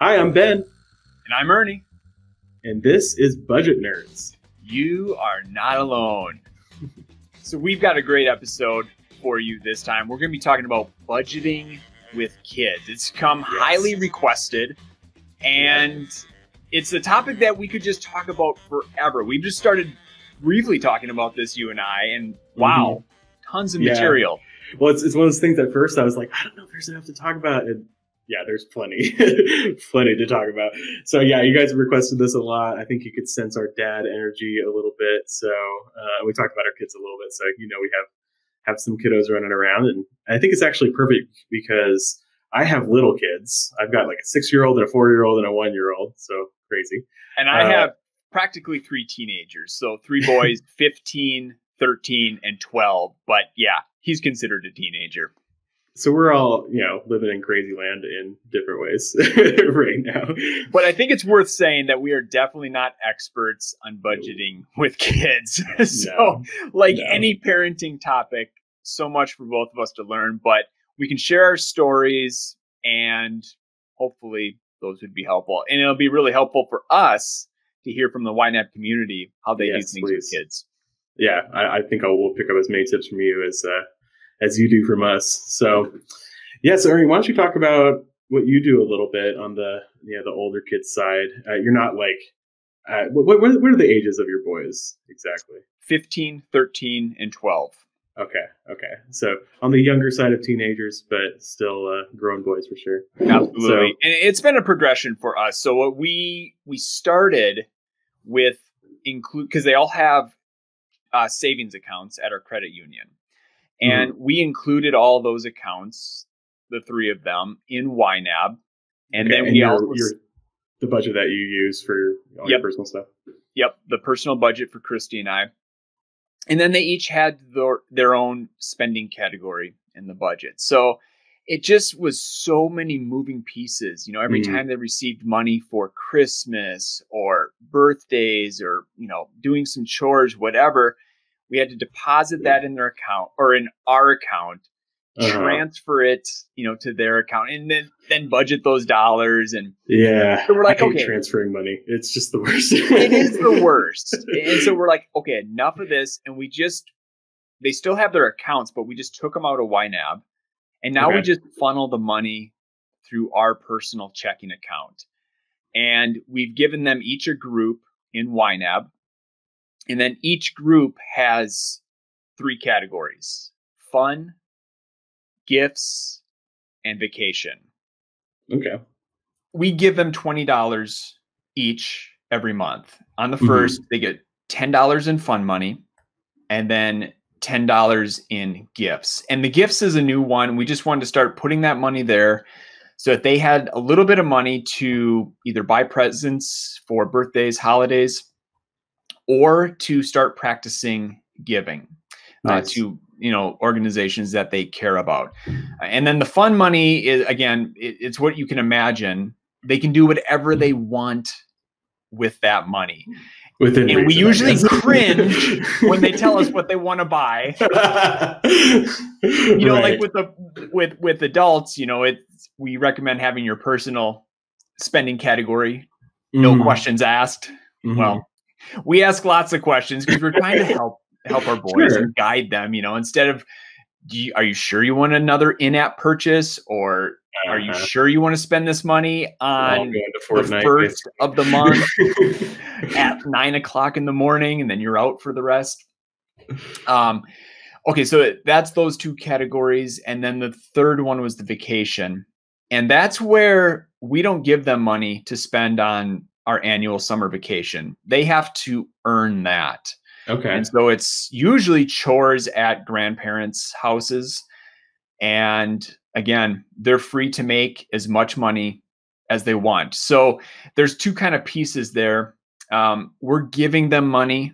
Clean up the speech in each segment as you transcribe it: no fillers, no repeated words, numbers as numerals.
Hi, I'm Ben, And I'm Ernie. and this is Budget Nerds. You are not alone. So we've got a great episode for you this time. We're going to be talking about budgeting with kids. It's come highly requested, and it's a topic that we could just talk about forever. We've just started briefly talking about this, you and I, and wow, tons of material. Well, it's one of those things at first I was like, I don't know if there's enough to talk about. And yeah, there's plenty, plenty to talk about. So yeah, you guys requested this a lot. I think you could sense our dad energy a little bit. So we talked about our kids a little bit. So, we have some kiddos running around, and I think it's actually perfect because I have little kids. I've got like a 6-year-old and a 4-year-old and a 1-year-old. So crazy. And I have practically 3 teenagers. So 3 boys, 15, 13, and 12. But yeah, he's considered a teenager. So we're all, living in crazy land in different ways right now. But I think it's worth saying that we are definitely not experts on budgeting with kids. So any parenting topic, so much for both of us to learn, but we can share our stories and hopefully those would be helpful. And it'll be really helpful for us to hear from the YNAB community how they do things with kids. Yeah, I think we'll pick up as many tips from you as you do from us. So, so Ernie, why don't you talk about what you do a little bit on the older kids side? You're not like, what are the ages of your boys exactly? 15, 13, and 12. Okay. So on the younger side of teenagers, but still grown boys for sure. Absolutely. So, and it's been a progression for us. So what we started with because they all have savings accounts at our credit union. And we included all those accounts, the 3 of them, in YNAB. And then we also the budget that you use for all your personal stuff. Yep, the personal budget for Christy and I. And then they each had their own spending category in the budget. So it just was so many moving pieces. Every time they received money for Christmas or birthdays or, doing some chores, whatever, we had to deposit that in their account or in our account, transfer it, to their account, and then budget those dollars. And so we're like, okay, transferring money, it's just the worst. It is the worst. And so we're like, okay, enough of this. And they still have their accounts, but we just took them out of YNAB. And now we just funnel the money through our personal checking account. And we've given them each a group in YNAB. And then each group has 3 categories: fun, gifts, and vacation. Okay. We give them $20 each every month. On the first, they get $10 in fun money and then $10 in gifts. And the gifts is a new one. We just wanted to start putting that money there so that they had a little bit of money to either buy presents for birthdays, holidays, or to start practicing giving to organizations that they care about. And then the fun money is, again, it's what you can imagine. They can do whatever they want with that money. And we usually cringe when they tell us what they want to buy. Like with adults, we recommend having your personal spending category, no questions asked. Well, we ask lots of questions because we're trying to help our boys and guide them, instead of, are you sure you want another in-app purchase, or are you sure you want to spend this money on the first of the month at 9:00 in the morning, and then you're out for the rest? Okay, so that's those 2 categories. And then the third one was the vacation. And that's where we don't give them money to spend on our annual summer vacation. They have to earn that. Okay. And so it's usually chores at grandparents' houses. And again, they're free to make as much money as they want. So there's 2 kind of pieces there. We're giving them money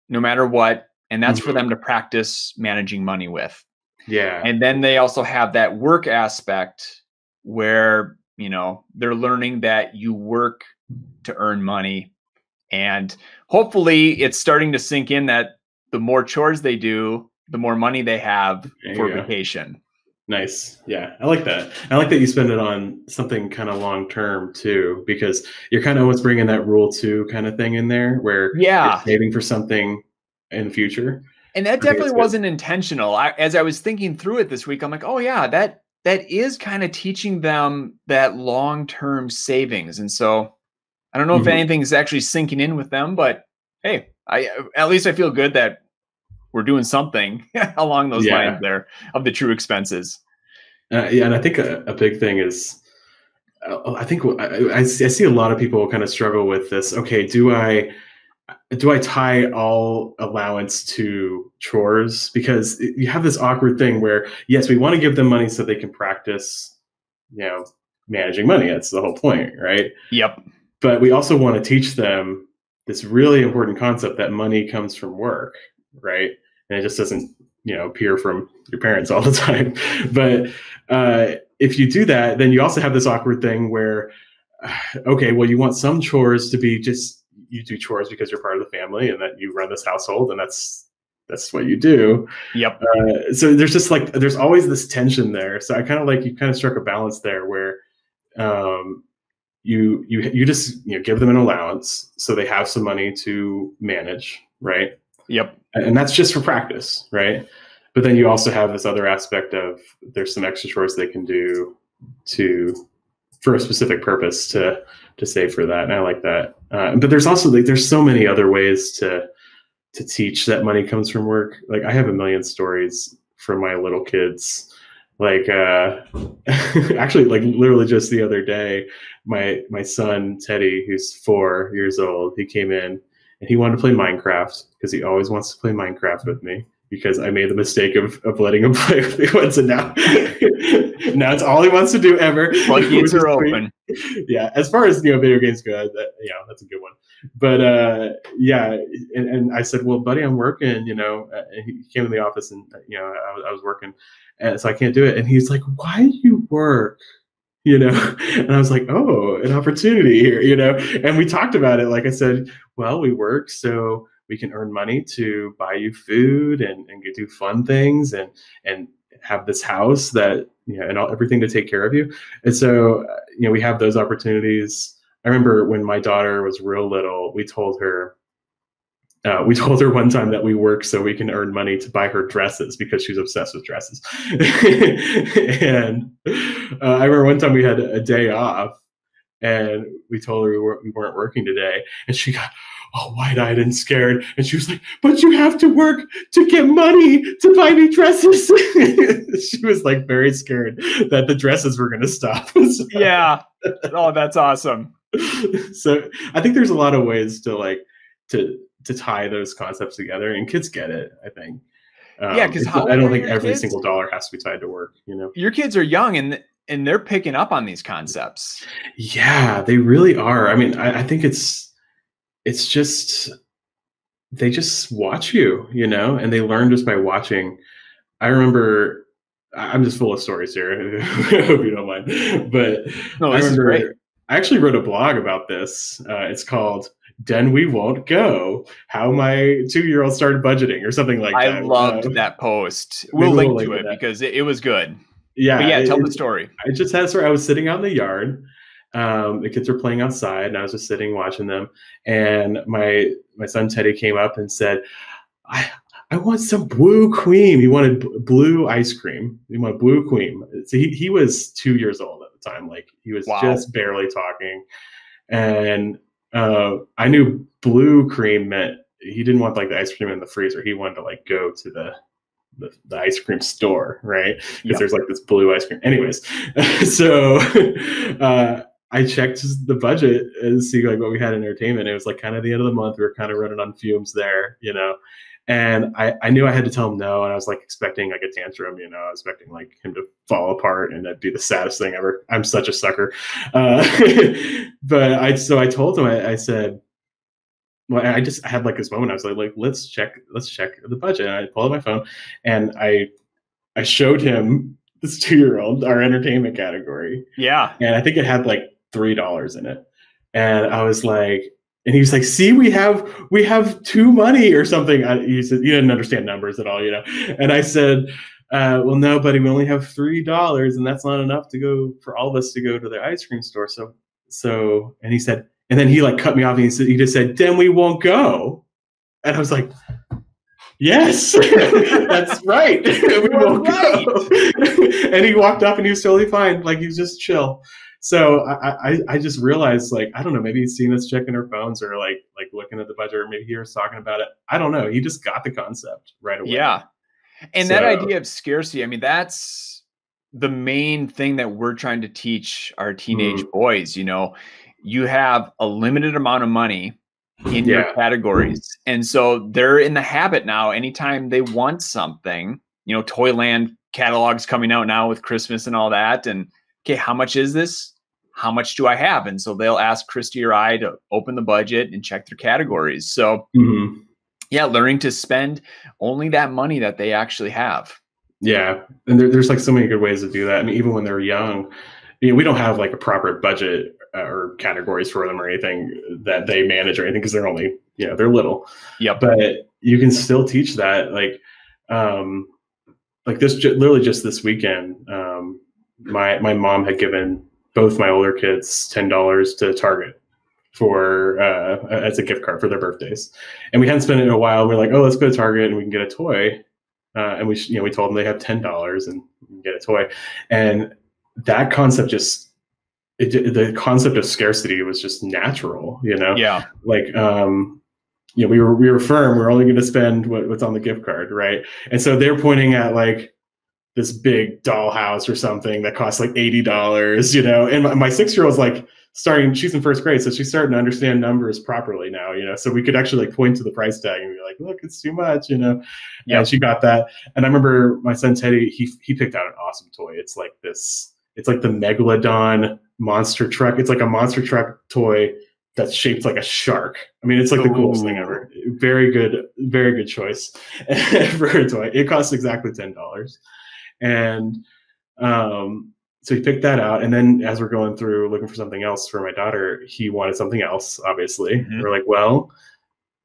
no matter what. And that's for them to practice managing money with. Yeah. And then they also have that work aspect where, they're learning that you work to earn money. And hopefully it's starting to sink in that the more chores they do, the more money they have for vacation. Nice. Yeah, I like that. I like that you spend it on something kind of long term too, because you're kind of almost bringing that rule two kind of thing in there, where you're Yeah. saving for something in the future. And that I think definitely it's good. wasn't intentional. As I was thinking through it this week, I'm like, oh yeah, that is kind of teaching them that long-term savings. And so I don't know if Mhm. anything's actually sinking in with them, but hey, at least I feel good that we're doing something along those lines Yeah, there of the true expenses. yeah, and I think a big thing is, I think I see a lot of people kind of struggle with this. Okay, do I tie all allowance to chores? Because you have this awkward thing where, yes, we want to give them money so they can practice, you know, managing money. That's the whole point, right? Yep. But we also want to teach them this really important concept that money comes from work, right? And it just doesn't, appear from your parents all the time. But if you do that, then you also have this awkward thing where, okay, well, you want some chores to be just, you do chores because you're part of the family and that you run this household and that's what you do. Yep. So there's just like, there's always this tension there. So I kind of like, you kind of struck a balance there where, um, you just give them an allowance so they have some money to manage, right? Yep. And that's just for practice, right? But then you also have this other aspect of, there's some extra chores they can do to, for a specific purpose, to save for that, and I like that. But there's also like, there's so many other ways to teach that money comes from work. Like, I have a million stories from my little kids. Like, actually, like literally just the other day, my son Teddy, who's 4 years old, he came in and he wanted to play Minecraft because he always wants to play Minecraft with me, because I made the mistake of letting him play with me once, and now now it's all he wants to do ever. Floodgates are open. Yeah, as far as video games go, that's a good one. But yeah, and I said, well, buddy, I'm working. And he came in the office, and I was working, and so I can't do it. And he's like, why do you work? And I was like, oh, an opportunity here. And we talked about it. Like I said, well, we work so we can earn money to buy you food and do fun things and have this house that, and everything to take care of you. And so, we have those opportunities. I remember when my daughter was real little, we told her one time that we work so we can earn money to buy her dresses, because she's obsessed with dresses. And I remember one time we had a day off, and we told her we weren't working today, and she got all wide-eyed and scared, and she was like, but you have to work to get money to buy me dresses. She was like very scared that the dresses were going to stop. So, yeah. Oh, that's awesome. So I think there's a lot of ways to tie those concepts together, and kids get it, I think. Yeah, because I don't think every single dollar has to be tied to work. Your kids are young, and they're picking up on these concepts. Yeah, they really are. I mean, I think it's just, they just watch you, and they learn just by watching. I remember, I'm just full of stories here. I hope you don't mind. But No, I this is great. I actually wrote a blog about this. It's called "Den We Won't Go: How My 2-Year-Old Started Budgeting," or something like that. I loved that post. We'll link to it because it was good. Yeah. But yeah, tell the story. I just had a story. I was sitting out in the yard. The kids were playing outside, and I was just sitting watching them. And my son Teddy came up and said, I want some blue cream. He wanted blue ice cream. He wanted blue cream. So he was 2 years old at the time. Like, he was just barely talking. And I knew blue cream meant he didn't want like the ice cream in the freezer. He wanted to like go to the ice cream store, right? Because there's like this blue ice cream. Anyways, so I checked the budget and see like what we had in entertainment. It was like kind of the end of the month. We were kind of running on fumes there, and I knew I had to tell him no, and I was like expecting like a tantrum, I was expecting like him to fall apart, and that'd be the saddest thing ever. I'm such a sucker. But I told him, I said, well, I had like this moment. I was like, let's check the budget. And I pulled out my phone, and I showed him this 2-year-old our entertainment category. Yeah. And I think it had like $3 in it. And I was like, and he was like, see, we have too money or something. He said, you didn't understand numbers at all, And I said, well, no, buddy, we only have $3, and that's not enough to go for all of us to go to the ice cream store. So, and he said, and then he like cut me off, and he just said, then we won't go. And I was like, yes, that's right. We won't go. And he walked up, and he was totally fine. Like, he was just chill. So I just realized, like, I don't know, maybe he's seen us checking our phones or like looking at the budget, or maybe he was talking about it. I don't know. He just got the concept right away. Yeah. And that idea of scarcity, I mean, that's the main thing that we're trying to teach our teenage boys. You know, you have a limited amount of money in your categories. And so they're in the habit now, anytime they want something, you know, Toyland catalogs coming out now with Christmas and all that. And okay, how much is this? How much do I have? And so they'll ask Christy or I to open the budget and check their categories. So yeah, learning to spend only that money that they actually have. Yeah. And there's like so many good ways to do that. I mean, even when they're young, you know, we don't have like a proper budget or categories for them or anything that they manage or anything, because they're only, you know, they're little. Yeah. But you can still teach that. Like this, literally just this weekend, my mom had given both my older kids $10 to Target for as a gift card for their birthdays, and we hadn't spent it in a while. We're like, oh, let's go to Target and we can get a toy, and we told them they have $10 and we can get a toy, and that concept the concept of scarcity was just natural, you know. Yeah. Like we were firm. We're only going to spend what's on the gift card, right? And so they're pointing at like this big dollhouse or something that costs like $80, you know. And my 6-year-old's like she's in first grade, so she's starting to understand numbers properly now, you know. So we could actually like point to the price tag and be like, look, it's too much, you know. Yeah. And she got that. And I remember my son Teddy, he picked out an awesome toy. It's like the Megalodon monster truck. It's like a monster truck toy that's shaped like a shark. I mean, it's like the coolest thing ever. Very good choice for a toy. It costs exactly $10. And so he picked that out. And then as we're going through looking for something else for my daughter, he wanted something else, obviously. We're like, well,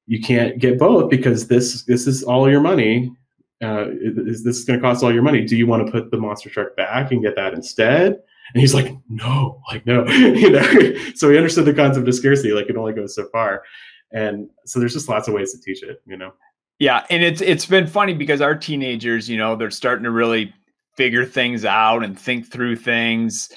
you can't get both because this is all your money. This is going to cost all your money. Do you want to put the monster truck back and get that instead? And he's like, no, you know. So he understood the concept of scarcity. Like, it only goes so far. And so there's just lots of ways to teach it, you know. Yeah. And it's been funny because our teenagers, you know, they're starting to really figure things out and think through things.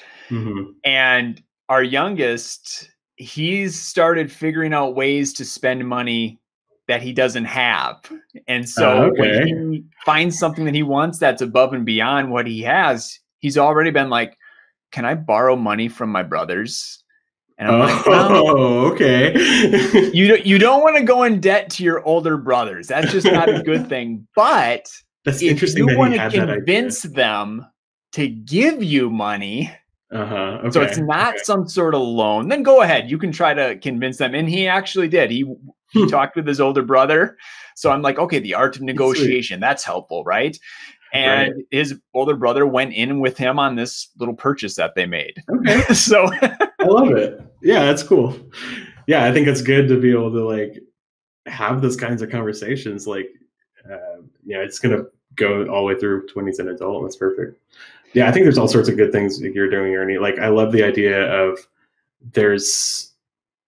And our youngest, he's started figuring out ways to spend money that he doesn't have. And so when he finds something that he wants that's above and beyond what he has, he's already been like, can I borrow money from my brothers? And I'm like, no. Okay. You don't want to go in debt to your older brothers. That's just not a good thing. But that's if interesting. You want to convince them to give you money, so it's not some sort of loan, then go ahead. You can try to convince them. And he actually did. He talked with his older brother. So I'm like, okay, the art of negotiation, that's helpful, right? And his older brother went in with him on this little purchase that they made. Okay. So I love it. Yeah, that's cool. Yeah, I think it's good to be able to like have those kinds of conversations. Like, it's going to go all the way through 20s and adult. That's perfect. Yeah, I think there's all sorts of good things that you're doing, Ernie. Like, I love the idea of there's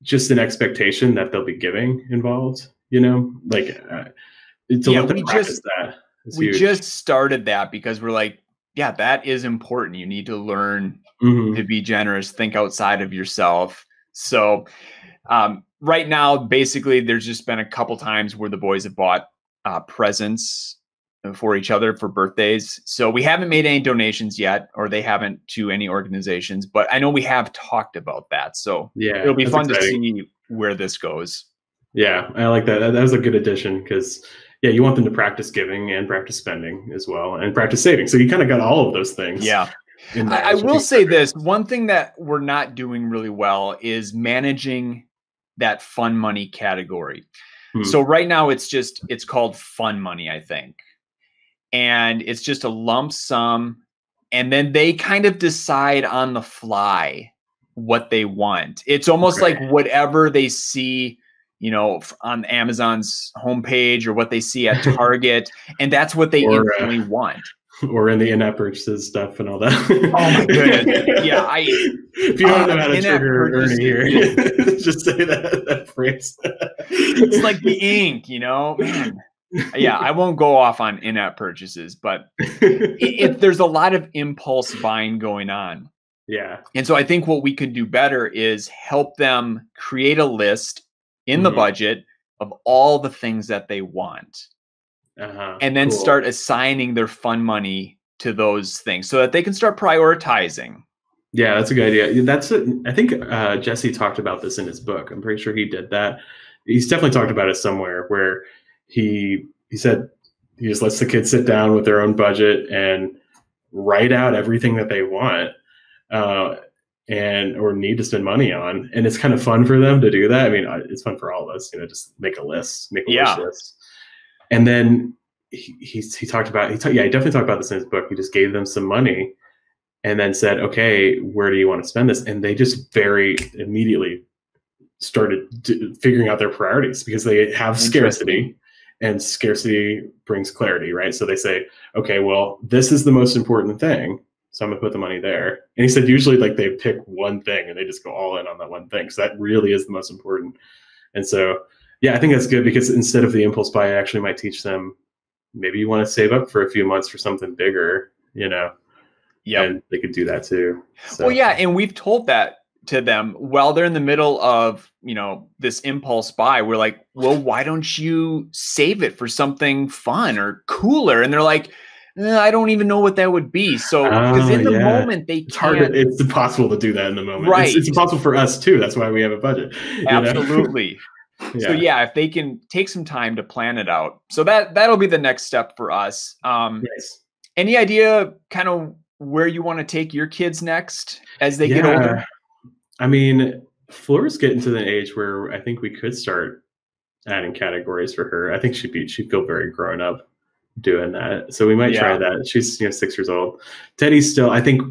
just an expectation that they'll be giving involved, you know, like to let them practice that. We just started that because we're like, yeah, that is important. You need to learn to be generous, think outside of yourself. So right now, basically, there's just been a couple times where the boys have bought presents for each other for birthdays. So we haven't made any donations yet, or they haven't to any organizations, but I know we have talked about that. So yeah, it'll be fun to see where this goes. Yeah, I like that. That was a good addition because you want them to practice giving and practice spending as well and practice saving. So you kind of got all of those things. Yeah. I will say this, one thing that we're not doing really well is managing that fun money category. So right now it's called fun money, I think. And it's just a lump sum. And then they kind of decide on the fly what they want. It's almost like whatever they see, you know, on Amazon's homepage or what they see at Target. And that's what they instantly want. or in the in-app purchases stuff and all that. Oh my goodness. Yeah, if you don't know how to trigger Ernie here, just say that phrase. It's like the ink, man. Yeah, I won't go off on in-app purchases, but there's a lot of impulse buying going on. Yeah. And so I think what we could do better is help them create a list in the budget of all the things that they want. And then start assigning their fun money to those things so that they can start prioritizing. Yeah, that's a good idea. I think Jesse talked about this in his book. I'm pretty sure he did that. He's definitely talked about it somewhere where he said he just lets the kids sit down with their own budget and write out everything that they want or need to spend money on. And it's kind of fun for them to do that. I mean, it's fun for all of us, just make a list, make a wish list. And then he definitely talked about this in his book. He just gave them some money and then said, okay, where do you want to spend this? And they just very immediately started figuring out their priorities because they have scarcity, and scarcity brings clarity, right? So they say, okay, well, this is the most important thing, so I'm gonna put the money there. And he said usually like they pick one thing and they just go all in on that one thing, because that really is the most important. And so yeah, I think that's good, because instead of the impulse buy, I actually might teach them, maybe you want to save up for a few months for something bigger, and they could do that too. So. Well, yeah, and we've told that to them while they're in the middle of, this impulse buy. We're like, well, why don't you save it for something fun or cooler? And they're like, I don't even know what that would be. So because in the moment they can't. It's impossible to do that in the moment. Right. It's impossiple for us too. That's why we have a budget. Absolutely. So yeah, if they can take some time to plan it out. So that'll be the next step for us. Nice. Any idea kind of where you want to take your kids next as they get older? I mean, Flora's getting to the age where I think we could start adding categories for her. I think she'd feel very grown up doing that. So we might try that. She's 6 years old. Teddy's still, I think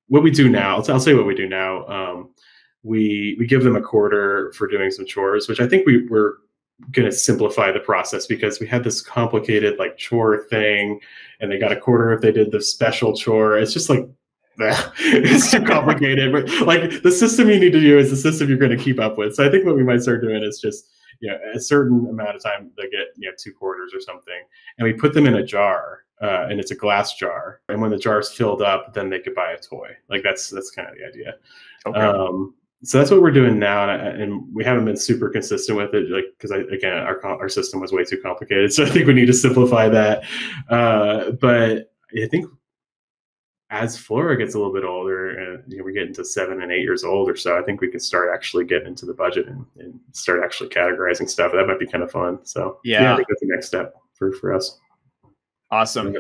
what we do now, I'll say what we do now. We give them a quarter for doing some chores, which I think we're going to simplify the process, because we had this complicated like chore thing, and they got a quarter if they did the special chore. It's just like, it's too complicated. But like, the system you need to do is the system you're going to keep up with. So I think what we might start doing is just, a certain amount of time they get 2 quarters or something, and we put them in a jar, and it's a glass jar. And when the jar's filled up, then they could buy a toy. Like that's kind of the idea. Okay. So that's what we're doing now, and we haven't been super consistent with it, like, because our system was way too complicated. So I think we need to simplify that. But I think as Flora gets a little bit older, and we're getting to 7 and 8 years old or so, I think we can start actually getting into the budget and start actually categorizing stuff. That might be kind of fun. So I think that's the next step for us. Awesome.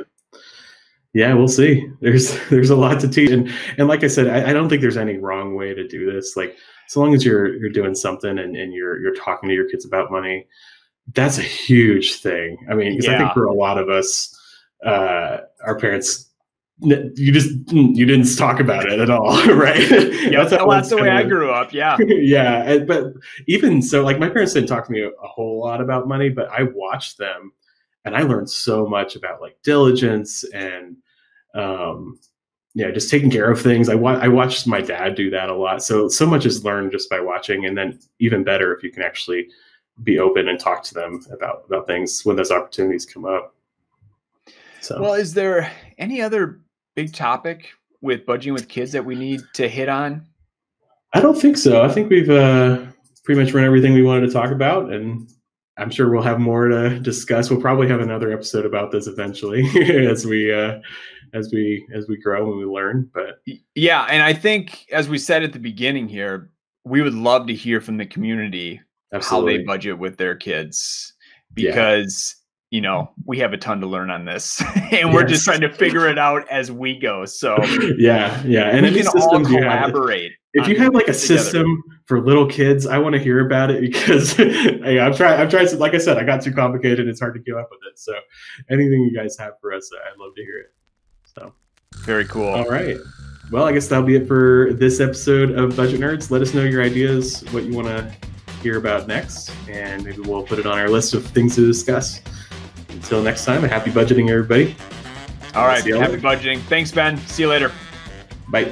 Yeah, we'll see. There's a lot to teach, and like I said, I don't think there's any wrong way to do this. Like, so long as you're doing something and you're talking to your kids about money, that's a huge thing. I mean, because I think for a lot of us, our parents, you didn't talk about it at all, right? Yeah, that's the way I grew up. Yeah. Yeah, but even so, like, my parents didn't talk to me a whole lot about money, but I watched them. And I learned so much about like diligence and, just taking care of things. I watched my dad do that a lot. So much is learned just by watching, and then even better if you can actually be open and talk to them about things when those opportunities come up. So, well, is there any other big topic with budgeting with kids that we need to hit on? I don't think so. I think we've pretty much run everything we wanted to talk about, and I'm sure we'll have more to discuss. We'll probably have another episode about this eventually as we grow and we learn. But yeah, and I think, as we said at the beginning here, we would love to hear from the community how they budget with their kids, because we have a ton to learn on this, and we're just trying to figure it out as we go. So yeah, and we can all collaborate. If you have like a system for little kids, I want to hear about it, because I've tried. Like I said, I got too complicated. It's hard to keep up with it. So anything you guys have for us, I'd love to hear it. So very cool. All right. Well, I guess that'll be it for this episode of Budget Nerds. Let us know your ideas, what you want to hear about next, and maybe we'll put it on our list of things to discuss. Until next time, a happy budgeting, everybody. All right. See you Happy later. budgeting. Thanks, Ben. See you later. Bye.